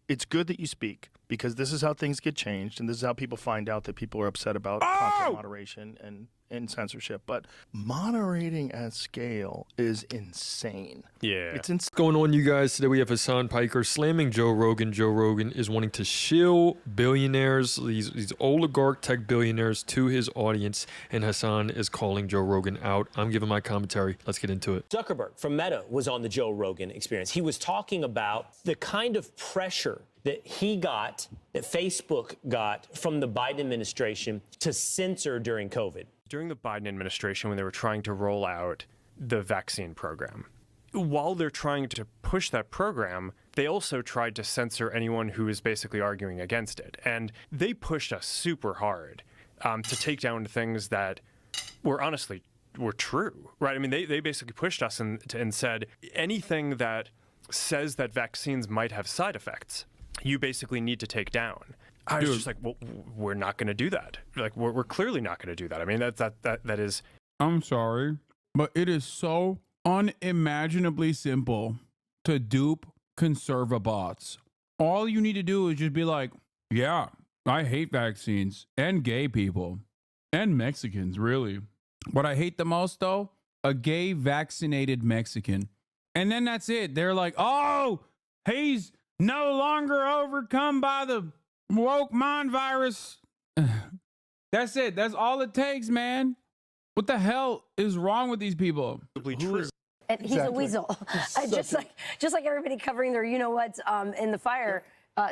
it's good that you speak, because this is how things get changed, and this is how people find out that people are upset about content moderation and censorship. But moderating at scale is insane. Yeah. It's insane. What's going on, you guys? Today we have Hasan Piker slamming Joe Rogan. Joe Rogan is wanting to shill billionaires, these oligarch tech billionaires, to his audience, and Hasan is calling Joe Rogan out. I'm giving my commentary. Let's get into it. Zuckerberg from Meta was on the Joe Rogan Experience. He was talking about the kind of pressure that he got, that Facebook got from the Biden administration to censor during COVID. During the Biden administration, when they were trying to roll out the vaccine program, while they're trying to push that program, they also tried to censor anyone who was basically arguing against it. And they pushed us super hard to take down things that were honestly were true, right? I mean, they basically pushed us and said anything that says that vaccines might have side effects, you basically need to take down. I was just like, well, we're not going to do that. Like, we're clearly not going to do that. I mean, that is. I'm sorry, but it is so unimaginably simple to dupe conservabots. All you need to do is just be like, yeah, I hate vaccines and gay people and Mexicans, really. What I hate the most, though, a gay vaccinated Mexican. And then that's it. They're like, oh, he's no longer overcome by the woke mind virus. That's it. That's all it takes, man. What the hell is wrong with these people? True. And he's a weasel. just like everybody covering their you-know-whats in the fire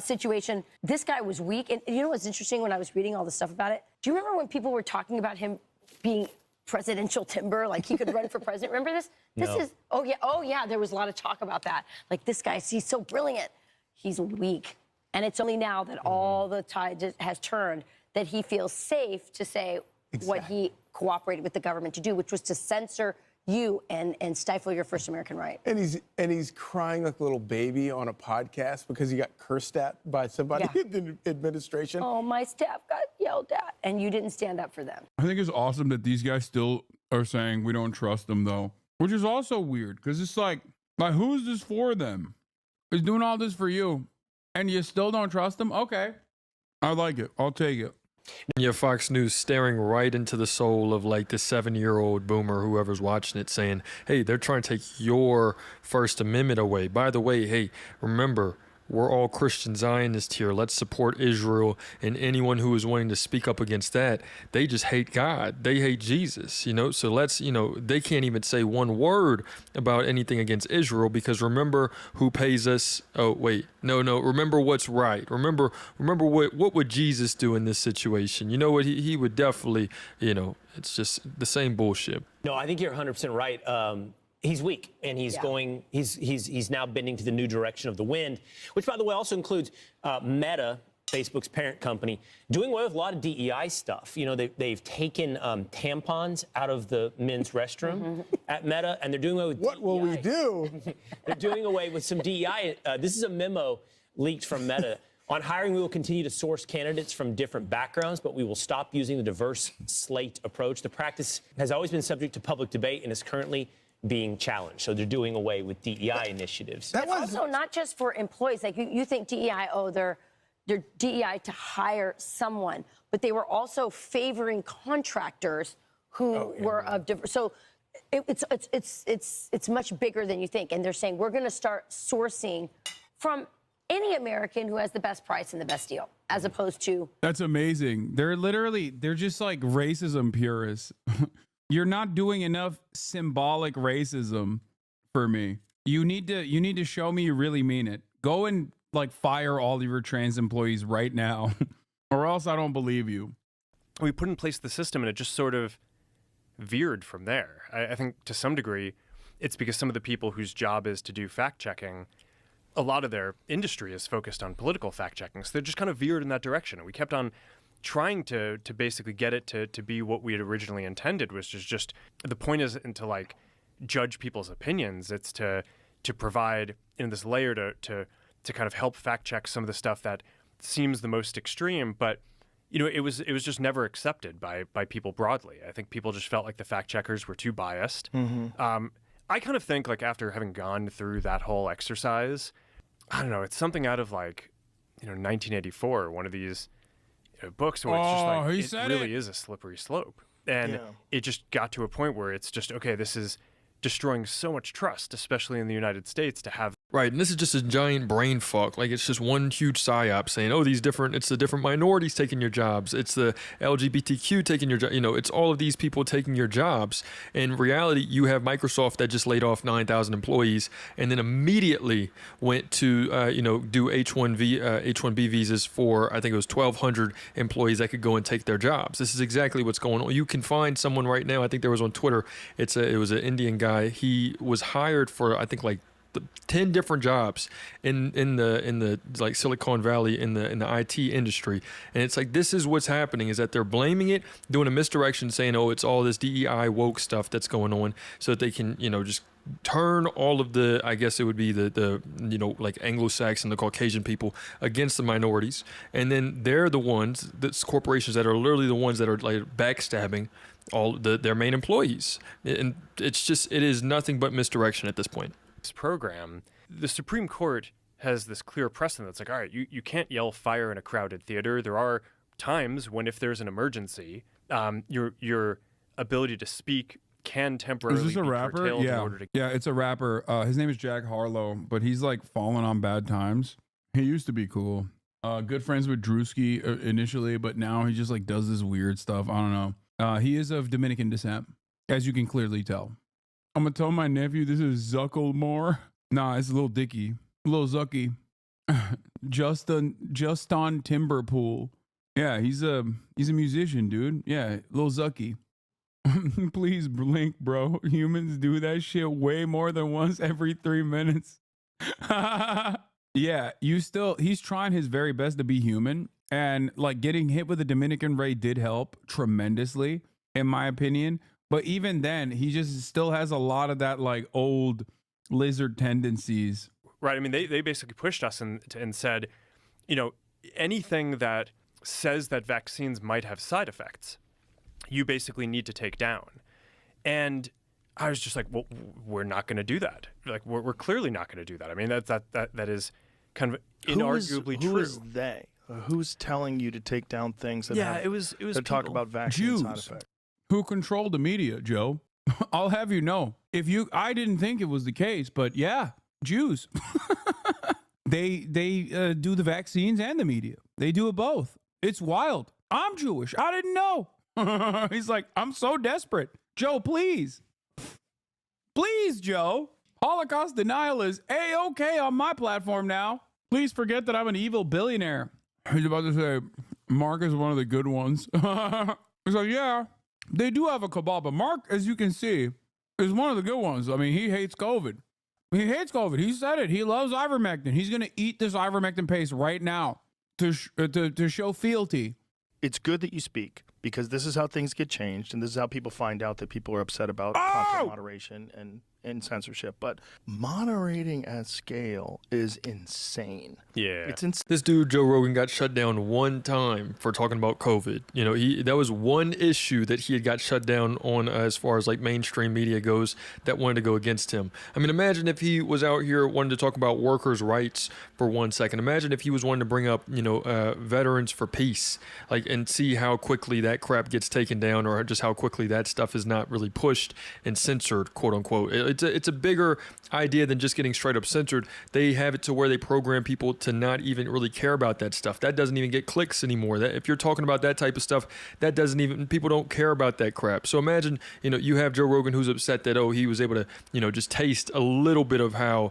situation. This guy was weak. And you know what's interesting when I was reading all the stuff about it? Do you remember when people were talking about him being presidential timber, like he could run for president? Remember this? Oh yeah, there was a lot of talk about that. Like, this guy, he's so brilliant. He's weak. And it's only now that all the tide has turned that he feels safe to say what he cooperated with the government to do, which was to censor you and stifle your First American right. And he's crying like a little baby on a podcast because he got cursed at by somebody in the administration. Oh, my staff got yelled at, and you didn't stand up for them. I think it's awesome that these guys still are saying we don't trust them, though, which is also weird because it's like who's this for them? He's doing all this for you, and you still don't trust them? Okay. I like it. I'll take it. Yeah, Fox News staring right into the soul of like the 7-year-old boomer, whoever's watching it, saying, hey, they're trying to take your First Amendment away. By the way, hey, remember, we're all Christian Zionists here. Let's support Israel. And anyone who is wanting to speak up against that, they just hate God. They hate Jesus, So let's, they can't even say one word about anything against Israel because remember who pays us. Oh, wait, no. Remember what's right. Remember what would Jesus do in this situation? You know what? He would definitely, it's just the same bullshit. No, I think you're 100% right. He's weak, and he's he's now bending to the new direction of the wind, which, by the way, also includes Meta, Facebook's parent company, doing away with a lot of DEI stuff. They've taken tampons out of the men's restroom at Meta, and they're doing away with What will we do? They're doing away with some DEI. This is a memo leaked from Meta. On hiring, we will continue to source candidates from different backgrounds, but we will stop using the diverse slate approach. The practice has always been subject to public debate and is currently being challenged. So they're doing away with DEI initiatives. It's also not just for employees. Like you think DEI, they're DEI to hire someone, but they were also favoring contractors who were of diverse. So it's much bigger than you think. And they're saying we're going to start sourcing from any American who has the best price and the best deal, as opposed to. That's amazing. They're just like racism purists. You're not doing enough symbolic racism for me. You need to show me you really mean it. Go and fire all of your trans employees right now, or else I don't believe you. We put in place the system, and it just sort of veered from there. I think to some degree, it's because some of the people whose job is to do fact checking, a lot of their industry is focused on political fact checking, so they just kind of veered in that direction, and we kept on trying to basically get it to be what we had originally intended, which is just the point isn't to judge people's opinions. It's to provide this layer to kind of help fact check some of the stuff that seems the most extreme, but it was just never accepted by people broadly. I think people just felt like the fact checkers were too biased. I kind of think after having gone through that whole exercise, I don't know, it's something out of 1984, one of these books where it's just he like said it really is a slippery slope. And it just got to a point where it's just, okay, this is destroying so much trust, especially in the United States, to have. Right, and this is just a giant brain fuck. Like, it's just one huge psyop saying, oh, it's the different minorities taking your jobs. It's the LGBTQ taking your job. It's all of these people taking your jobs. In reality, you have Microsoft that just laid off 9,000 employees and then immediately went to, do H-1B visas for, I think it was 1,200 employees that could go and take their jobs. This is exactly what's going on. You can find someone right now, I think there was on Twitter, it was an Indian guy. He was hired for, I think, like 10 different jobs in the like Silicon Valley in the IT industry. And it's like, this is what's happening, is that they're blaming it, doing a misdirection, saying, oh, it's all this DEI woke stuff that's going on, so that they can, just turn all of the, I guess it would be the like Anglo-Saxon, the Caucasian people against the minorities. And then they're the ones, that's corporations that are literally the ones that are like backstabbing all their main employees. And it is nothing but misdirection at this point. This program, the Supreme Court has this clear precedent that's like, all right, you can't yell fire in a crowded theater. There are times when, if there's an emergency, your ability to speak can temporarily Is this a be rapper? curtailed Yeah. in order to. Yeah, it's a rapper. His name is Jack Harlow, but he's like fallen on bad times. He used to be cool. Good friends with Drewski initially, but now he just like does this weird stuff. I don't know. He is of Dominican descent, as you can clearly tell. I'm gonna tell my nephew this is Zucklemore. Nah, it's Lil Dicky. Lil Zucky. Justin Timberpool. Yeah, he's a musician, dude. Yeah, Lil Zucky. Please blink, bro. Humans do that shit way more than once every 3 minutes. Yeah, he's trying his very best to be human. And like getting hit with a Dominican ray did help tremendously, in my opinion. But even then, he just still has a lot of that like old lizard tendencies. Right. I mean, they basically pushed us and said, anything that says that vaccines might have side effects, you basically need to take down. And I was just like, well, we're not going to do that. Like, we're clearly not going to do that. I mean, that is kind of inarguably true. Who is they? Who's telling you to take down things that it was that talk about vaccine side effects? Who controlled the media, Joe? I'll have you know. I didn't think it was the case, but yeah, Jews. They do the vaccines and the media. They do it both. It's wild. I'm Jewish. I didn't know. He's like, I'm so desperate. Joe, please. Please, Joe. Holocaust denial is A-okay on my platform now. Please forget that I'm an evil billionaire. He's about to say, Mark is one of the good ones. He's like, yeah, they do have a cabal, but Mark, as you can see, is one of the good ones. I mean, he hates COVID. He hates COVID. He said it. He loves ivermectin. He's going to eat this ivermectin paste right now to show fealty. It's good that you speak, because this is how things get changed, and this is how people find out that people are upset about content moderation and censorship. But moderating at scale is insane. Yeah. It's insane. This dude, Joe Rogan, got shut down one time for talking about COVID. That was one issue that he had got shut down on as far as like mainstream media goes that wanted to go against him. I mean, imagine if he was out here wanting to talk about workers' rights for 1 second. Imagine if he was wanting to bring up, veterans for peace, and see how quickly that crap gets taken down, or just how quickly that stuff is not really pushed and censored, quote unquote. It's a bigger idea than just getting straight up censored. They have it to where they program people to not even really care about that stuff. That doesn't even get clicks anymore. That if you're talking about that type of stuff, people don't care about that crap. So imagine, you have Joe Rogan who's upset that, he was able to, just taste a little bit of how,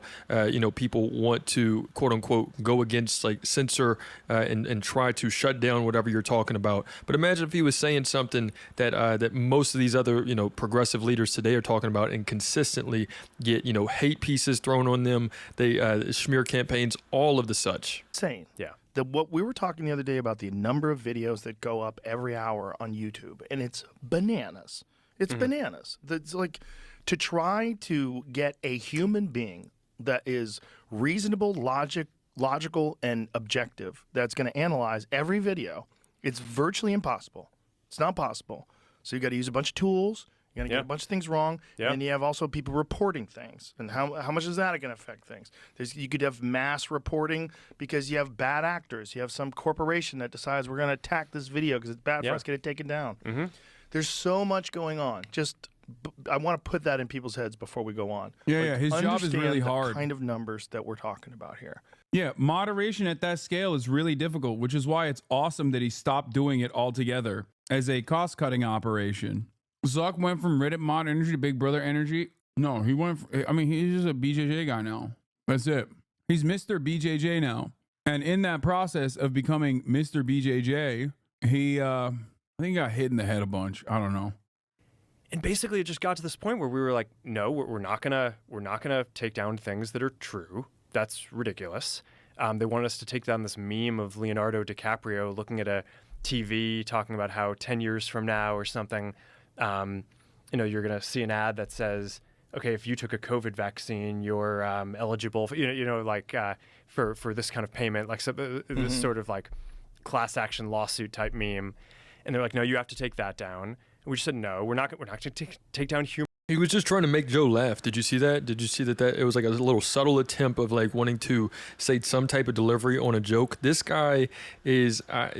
people want to, quote unquote, go against, censor and try to shut down whatever you're talking about. But imagine if he was saying something that most of these other, progressive leaders today are talking about, and consistently get, hate pieces thrown on them. They smear campaigns, all of the such. Insane. Yeah. What we were talking the other day about the number of videos that go up every hour on YouTube, and it's bananas. It's bananas. It's like, to try to get a human being that is reasonable, logical, and objective, that's going to analyze every video, it's virtually impossible. It's not possible. So you got to use a bunch of tools, You're going to get a bunch of things wrong, Yeah. and then you have also people reporting things. And how much is that going to affect things? You could have mass reporting because you have bad actors. You have some corporation that decides we're going to attack this video because it's bad for us to get it taken down. There's so much going on. I want to put that in people's heads before we go on. Yeah, his job is really understand hard. the kind of numbers that we're talking about here. Yeah, moderation at that scale is really difficult, which is why it's awesome that he stopped doing it altogether as a cost-cutting operation. Zuck went from Reddit mod energy to Big Brother energy. No, he went. He's just a BJJ guy now. That's it. He's Mr. BJJ now. And in that process of becoming Mr. BJJ, he, I think he got hit in the head a bunch. I don't know. And basically, it just got to this point where we were like, no, we're not gonna take down things that are true. That's ridiculous. They want us to take down this meme of Leonardo DiCaprio looking at a TV talking about how 10 years from now or something, you're going to see an ad that says, okay, if you took a COVID vaccine, you're eligible for, for this kind of payment, like this sort of like class action lawsuit type meme. And they're like, no, you have to take that down. And we just said, no, we're not going to take down human. He was just trying to make Joe laugh. Did you see that? Did you see that it was like a little subtle attempt of like wanting to say some type of delivery on a joke? This guy is I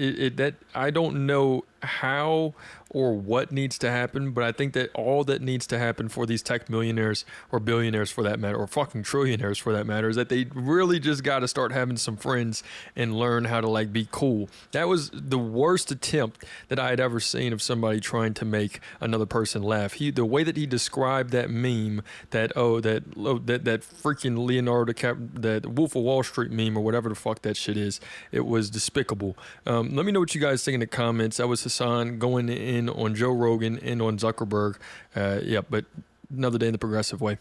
don't know how or what needs to happen, but I think that all that needs to happen for these tech millionaires or billionaires for that matter, or fucking trillionaires for that matter, is that they really just got to start having some friends and learn how to like be cool. That was the worst attempt that I had ever seen of somebody trying to make another person laugh. The way that he described that meme, that freaking Leonardo DiCaprio, that Wolf of Wall Street meme or whatever the fuck that shit is, it was despicable. Let me know what you guys think in the comments. That was Hasan going in on Joe Rogan and on Zuckerberg. But another day in the progressive way.